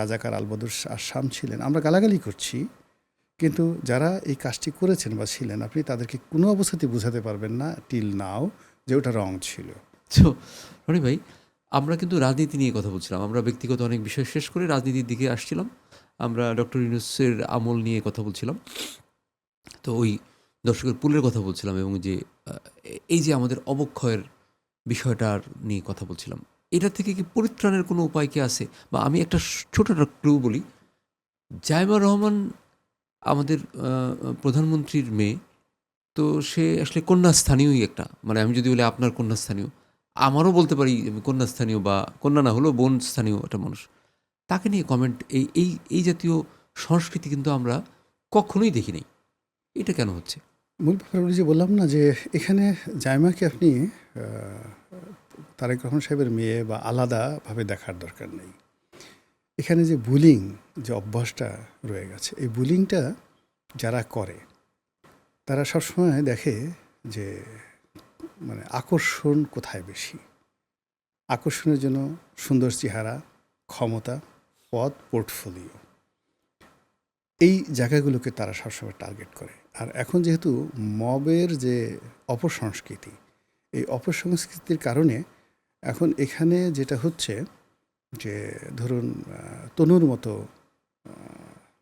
রাজাকার আলবদর শাম ছিলেন, আমরা গালাগালি করছি, কিন্তু যারা এই কাজটি করেছেন বা ছিলেন, আপনি তাদেরকে কোনো অবস্থাতেই বোঝাতে পারবেন না টিল নাও যে ওটা রং ছিল। তো রনি ভাই, আমরা কিন্তু রাজনীতি নিয়ে কথা বলছিলাম, আমরা ব্যক্তিগত অনেক বিষয় শেষ করে রাজনীতির দিকে আসছিলাম। আমরা ডক্টর ইউনূসের আমল নিয়ে কথা বলছিলাম, তো ওই দর্শকের পুলের কথা বলছিলাম, এবং যে এই যে আমাদের অবক্ষয়ের বিষয়টার নিয়ে কথা বলছিলাম, এটা থেকে কি পরিত্রাণের কোনো উপায় কি আছে? বা আমি একটা ছোট একটা ক্লু বলি, জাইমা রহমান আমাদের প্রধানমন্ত্রীর মেয়ে, তো সে আসলে কন্যাস্থানীয়ই একটা, মানে আমি যদি বলি আপনার কন্যাস্থানীয়, আমারও বলতে পারি আমি কন্যাস্থানীয়, বা কন্যা না হলেও বোন স্থানীয় একটা মানুষ। তাকে নিয়ে কমেন্ট, এই এই এই জাতীয় সংস্কৃতি কিন্তু আমরা কখনোই দেখি নাই। এটা কেন হচ্ছে? মূল ব্যাপার যে বললাম না, যে এখানে জাইমাকে আপনি তারেক রহমান সাহেবের মেয়ে বা আলাদাভাবে দেখার দরকার নেই। এখানে যে বুলিং, যে অভ্যাসটা রয়ে গেছে, এই বুলিংটা যারা করে তারা সবসময় দেখে যে মানে আকর্ষণ কোথায় বেশি। আকর্ষণের জন্য সুন্দর চেহারা, ক্ষমতা, পদ, পোর্টফোলিও, এই জায়গাগুলোকে তারা সবসময় টার্গেট করে। আর এখন যেহেতু মবের যে অপসংস্কৃতি, এই অপসংস্কৃতির কারণে এখন এখানে যেটা হচ্ছে যে ধরুন তনুর মতো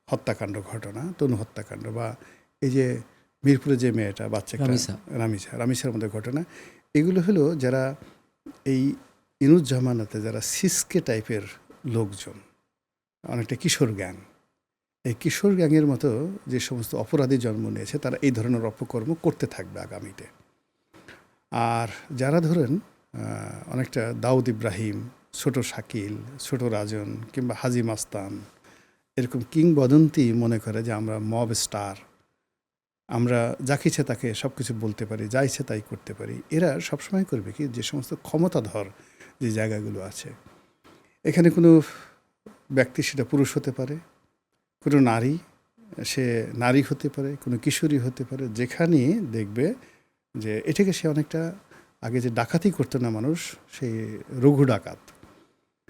হত্যাকাণ্ড ঘটনা, তনু হত্যাকাণ্ড, বা এই যে মিরপুরে যে মেয়েটা বাচ্চাটা রামিসার মধ্যে ঘটনা, এগুলো হলো যারা এই ইনুজ্জামানাতে যারা সিসকে টাইপের লোকজন, অনেকটা কিশোর গ্যাং, এই কিশোর গ্যাংয়ের মতো যে সমস্ত অপরাধী জন্ম নিয়েছে, তারা এই ধরনের অপকর্ম করতে থাকবে আগামীতে। আর যারা ধরেন অনেকটা দাউদ ইব্রাহিম, ছোট শাকিল, ছোট রাজন কিংবা হাজি মাস্তান, এরকম কিংবদন্তি মনে করে যে আমরা মব স্টার, আমরা যাকে ইচ্ছে তাকে সব কিছু বলতে পারি, যা ইচ্ছে তাই করতে পারি, এরা সবসময় করবে কি, যে সমস্ত ক্ষমতাধর যে জায়গাগুলো আছে, এখানে কোনো ব্যক্তি, সেটা পুরুষ হতে পারে, কোনো নারী, সে নারী হতে পারে, কোনো কিশোরী হতে পারে, যেখানে দেখবে যে এটাকে সে অনেকটা আগে যে ডাকাতি করতো না মানুষ, সেই রঘু ডাকাত,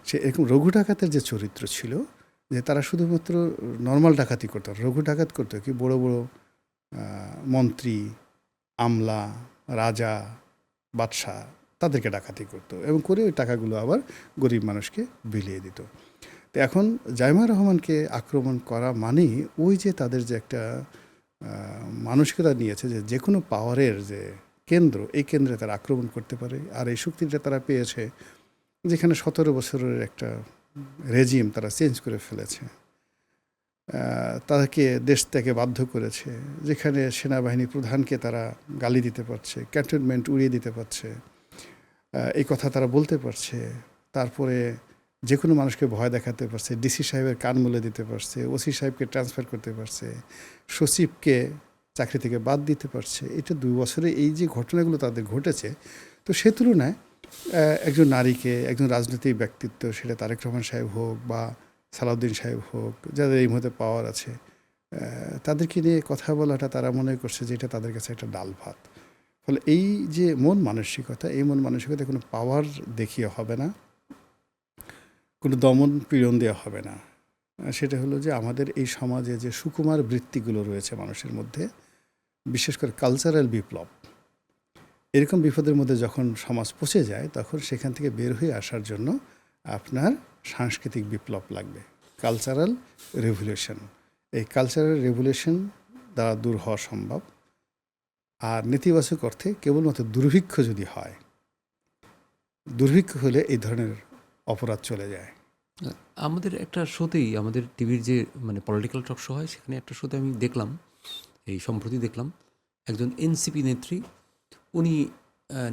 সে এরকম রঘু ডাকাতের যে চরিত্র ছিল, যে তারা শুধুমাত্র নর্মাল ডাকাতি করতো, রঘু ডাকাত করতো কি বড় বড় মন্ত্রী, আমলা, রাজা, বাদশাহ, তাদেরকে ডাকাতি করতো এবং করে ওই টাকাগুলো আবার গরিব মানুষকে বিলিয়ে দিত। তো এখন জাইমা রহমানকে আক্রমণ করা মানেই ওই যে তাদের যে একটা মানসিকতা নিয়েছে যে যে কোনো পাওয়ারের যে কেন্দ্র, এই কেন্দ্রে তারা আক্রমণ করতে পারে। আর এই শক্তিটা তারা পেয়েছে যেখানে 17 বছরের একটা রেজিম তারা চেঞ্জ করে ফেলেছে, তাদেরকে দেশ থেকে বাধ্য করেছে, যেখানে সেনাবাহিনী প্রধানকে তারা গালি দিতে পারছে, ক্যান্টনমেন্ট উড়িয়ে দিতে পারছে, এই কথা তারা বলতে পারছে, তারপরে যে কোনো মানুষকে ভয় দেখাতে পারছে, ডিসি সাহেবের কান মুলে দিতে পারছে, ওসি সাহেবকে ট্রান্সফার করতে পারছে, সচিবকে চাকরি থেকে বাদ দিতে পারছে। এটা 2 বছরে এই যে ঘটনাগুলো তাদের ঘটেছে, তো সে তুলনায় একজন নারীকে, একজন রাজনৈতিক ব্যক্তিত্ব, সেটা তারেক রহমান সাহেব হোক বা সালাউদ্দিন সাহেব হোক, যাদের এই মুহূর্তে পাওয়ার আছে, তাদেরকে নিয়ে কথা বলাটা তারা মনে করছে যে এটা তাদের কাছে একটা ডাল ভাত। ফলে এই যে মন মানসিকতা, এই মন মানসিকতা কোনো পাওয়ার দেখিয়ে হবে না, কোনো দমন পীড়ন দেওয়া হবে না। সেটা হলো যে আমাদের এই সমাজে যে সুকুমার বৃত্তিগুলো রয়েছে মানুষের মধ্যে, বিশেষ করে কালচারাল বিপ্লব, এরকম বিপদের মধ্যে যখন সমাজ পচে যায়, তখন সেখান থেকে বের হয়ে আসার জন্য আপনার সাংস্কৃতিক বিপ্লব লাগবে, কালচারাল রেভলিউশন। এই কালচারাল রেভলিউশন দ্বারা দূর হওয়া সম্ভব। আর নেতিবাচক অর্থে কেবলমাত্র দুর্ভিক্ষ যদি হয়, দুর্ভিক্ষ হলে এই ধরনের অপরাধ চলে যায়। আমাদের একটা শোতেই, আমাদের টিভির যে মানে পলিটিক্যাল টক শো হয়, সেখানে একটা শোতে আমি দেখলাম, এই সম্প্রতি দেখলাম, একজন এনসিপি নেত্রী, উনি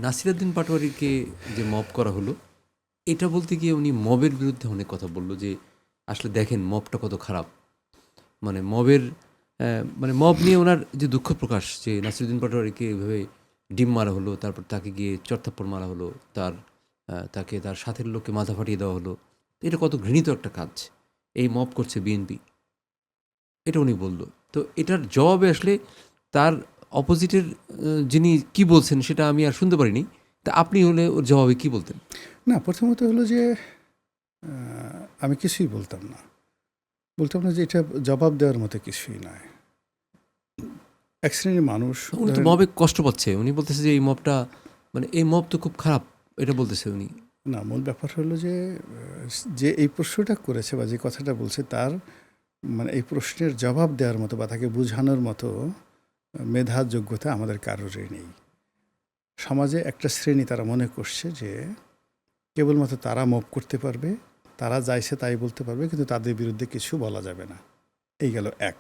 নাসিরউদ্দিন পাটোয়ারিকে যে মব করা হলো, এটা বলতে গিয়ে উনি মবের বিরুদ্ধে অনেক কথা বলল, যে আসলে দেখেন মবটা কত খারাপ, মানে মবের মানে মব নিয়ে ওনার যে দুঃখ প্রকাশ, যে নাসিরউদ্দিন পাটোয়ারিকে এভাবে ডিম মারা হলো, তারপর তাকে গিয়ে চড়থাপ্পড় মারা হলো, তাকে তার সাথের লোককে মাথা ফাটিয়ে দেওয়া হলো, এটা কত ঘৃণিত একটা কাজ, এই মব করছে বিএনপি, এটা উনি বলল। তো এটার জবাবে আসলে তার অপোজিটের যিনি কি বলছেন সেটা আমি আর শুনতে পারিনি, তা আপনি হলে ওর জবাবে কি বলতেন? না, প্রথমত হলো যে আমি কিছুই বলতাম না। বলতাম না যে এটা জবাব দেওয়ার মতো কিছুই নয়। এক শ্রেণীর মানুষ উনি তো মবে কষ্ট পাচ্ছে, উনি বলতেছে যে এই মবটা মানে এই মব তো খুব খারাপ, এটা বলতেছে উনি। না, মূল ব্যাপার হলো যে যে এই প্রশ্নটা করেছে বা যে কথাটা বলছে তার মানে এই প্রশ্নের জবাব দেওয়ার মতো বা তাকে বোঝানোর মতো মেধা যোগ্যতা আমাদের কারোরই নেই। সমাজে একটা শ্রেণী তারা মনে করছে যে কেবলমাত্র তারা মব করতে পারবে, তারা যাইছে তাই বলতে পারবে, কিন্তু তাদের বিরুদ্ধে কিছু বলা যাবে না। এই গেল এক।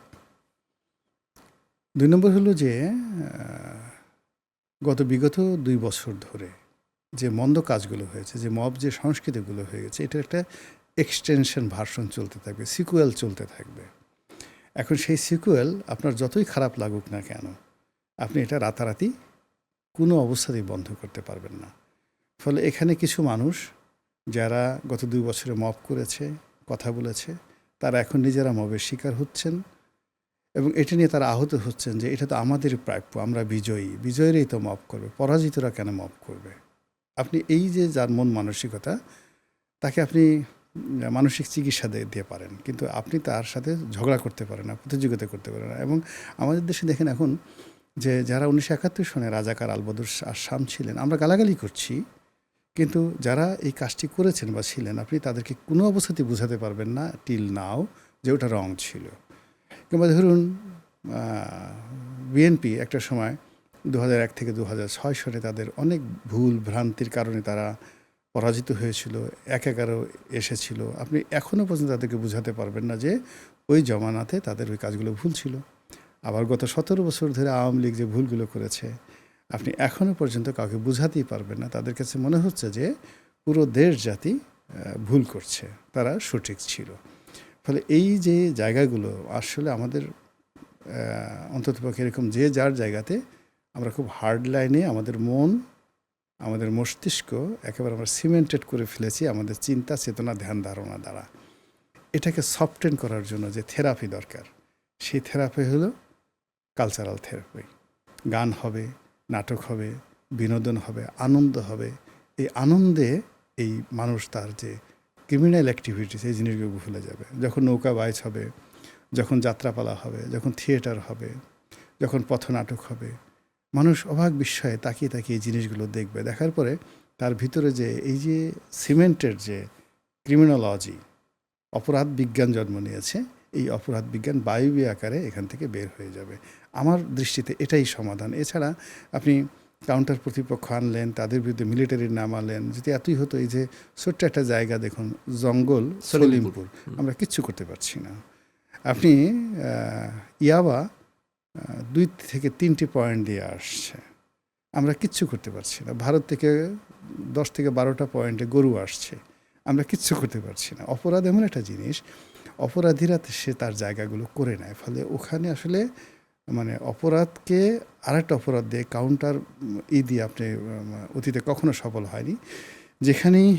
২ নম্বর হলো যে বিগত ২ বছর ধরে যে মন্দ কাজগুলো হয়েছে, যে মব যে সংস্কৃতিগুলো হয়ে গেছে, এটার একটা এক্সটেনশন ভার্সন চলতে থাকবে, সিকুয়েল চলতে থাকবে। এখন সেই সিকুয়েল আপনার যতই খারাপ লাগুক না কেন, আপনি এটা রাতারাতি কোনো অবস্থাতেই বন্ধ করতে পারবেন না। ফলে এখানে কিছু মানুষ যারা গত ২ বছরে মব করেছে, কথা বলেছে, তারা এখন নিজেরা মবের শিকার হচ্ছেন এবং এটা নিয়ে তারা আহত হচ্ছেন যে এটা তো আমাদের প্রাপ্য, আমরা বিজয়ী, বিজয়ীরাই তো মব করবে, পরাজিতরা কেন মব করবে। আপনি এই যে যার মন মানসিকতা, তাকে আপনি মানসিক চিকিৎসা দিয়ে পারেন, কিন্তু আপনি তার সাথে ঝগড়া করতে পারেন না, প্রতিযোগিতা করতে পারেন না। এবং আমাদের দেশে দেখেন এখন যে যারা 1971 সনে রাজাকার আলবদর শাম ছিলেন, আমরা গালাগালি করছি, কিন্তু যারা এই কাজটি করেছেন বা ছিলেন, আপনি তাদেরকে কোনো অবস্থাতেই বোঝাতে পারবেন না টিল নাও যে ওটা রং ছিল। কিংবা ধরুন বিএনপি একটা সময় 2001 থেকে 2006 সনে তাদের অনেক ভুল ভ্রান্তির কারণে তারা পরাজিত হয়েছিল, 1-11 এসেছিল। আপনি এখনও পর্যন্ত তাদেরকে বোঝাতে পারবেন না যে ওই জমানাতে তাদের ওই কাজগুলো ভুল ছিল। আবার গত 17 বছর ধরে আওয়ামী লীগ যে ভুলগুলো করেছে, আপনি এখনও পর্যন্ত কাউকে বোঝাতেই পারবেন না। তাদের কাছে মনে হচ্ছে যে পুরো দেশ জাতি ভুল করছে, তারা সঠিক ছিল। ফলে এই যে জায়গাগুলো আসলে আমাদের অন্ততপক্ষে এরকম যে যার জায়গাতে আমরা খুব হার্ড লাইনে আমাদের মন, আমাদের মস্তিষ্ক একেবারে আমরা সিমেন্টেড করে ফেলেছি আমাদের চিন্তা, চেতনা, ধ্যান, ধারণা দ্বারা। এটাকে সফটেন করার জন্য যে থেরাপি দরকার, সেই থেরাপি হলো কালচারাল থেরাপি। গান হবে, নাটক হবে, বিনোদন হবে, আনন্দ হবে। এই আনন্দে এই মানুষ তার যে ক্রিমিনাল অ্যাক্টিভিটিস, এই জিনিসগুলো ভুলে যাবে। যখন নৌকা বাইচ হবে, যখন যাত্রাপালা হবে, যখন থিয়েটার হবে, যখন পথনাটক হবে, মানুষ অবাক বিস্ময়ে তাকিয়ে তাকিয়ে এই জিনিসগুলো দেখবে। দেখার পরে তার ভিতরে যে এই যে সিমেন্টের যে ক্রিমিনোলজি, অপরাধ বিজ্ঞান জন্ম নিয়েছে, এই অপরাধ বিজ্ঞান বায়বী আকারে এখান থেকে বের হয়ে যাবে। আমার দৃষ্টিতে এটাই সমাধান। এছাড়া আপনি কাউন্টার প্রতিপক্ষ আনলেন, তাদের বিরুদ্ধে মিলিটারির নাম আনলেন, যদি এতই হতো, এই যে ছোট্ট একটা জায়গা দেখুন, জঙ্গল সলিমপুর, আমরা কিচ্ছু করতে পারছি না। আপনি ইয়াবা 2 থেকে 3টি পয়েন্ট দিয়ে আসছে, আমরা কিচ্ছু করতে পারছি না। ভারত থেকে 10 থেকে 12টা পয়েন্টে গরু আসছে, আমরা কিচ্ছু করতে পারছি না। অপরাধ এমন একটা জিনিস, অপরাধীরা সে তার জায়গাগুলো করে নেয়। ফলে ওখানে আসলে মানে অপরাধকে আরেকটা অপরাধ দিয়ে কাউন্টার দিয়ে আপনি অতীতে কখনো সফল হয়নি। যেখানেই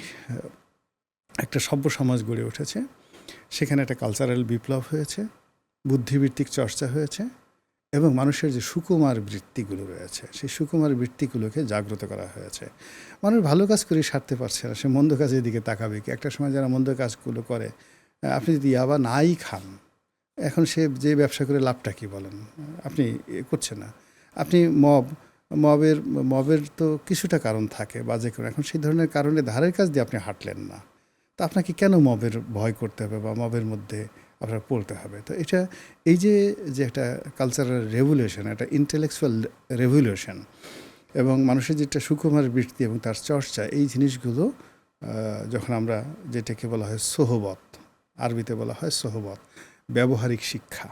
একটা সভ্য সমাজ গড়ে উঠেছে, সেখানে একটা কালচারাল বিপ্লব হয়েছে, বুদ্ধিবৃত্তিক চর্চা হয়েছে, এবং মানুষের যে সুকুমার বৃত্তিগুলো রয়েছে, সেই সুকুমার বৃত্তিগুলোকে জাগ্রত করা হয়েছে। মানুষ ভালো কাজ করে সারতে পারছে না, সে মন্দ কাজের দিকে তাকাবে কি? একটা সময় যারা মন্দ কাজগুলো করে, আপনি যদি ইয়াবা নাই খান, এখন সে যে ব্যবসা করে লাভটা কী বলেন? আপনি করছে না। আপনি মবের তো কিছুটা কারণ থাকে বা যে কোনো, এখন সেই ধরনের কারণে ধারের কাজ দিয়ে আপনি হাঁটলেন না, তা আপনাকে কেন মবের ভয় করতে হবে বা মবের মধ্যে আপনার পড়তে হবে? তো এটা এই যে একটা কালচারাল রেভলিউশন, একটা ইন্টেলেকচুয়াল রেভলিউশন, এবং মানুষের যেটা সুকুমার বৃত্তি এবং তার চর্চা, এই জিনিসগুলো যখন আমরা যেটাকে বলা হয় সোহবত, আরবিতে বলা হয় সোহবত, ব্যবহারিক শিক্ষা,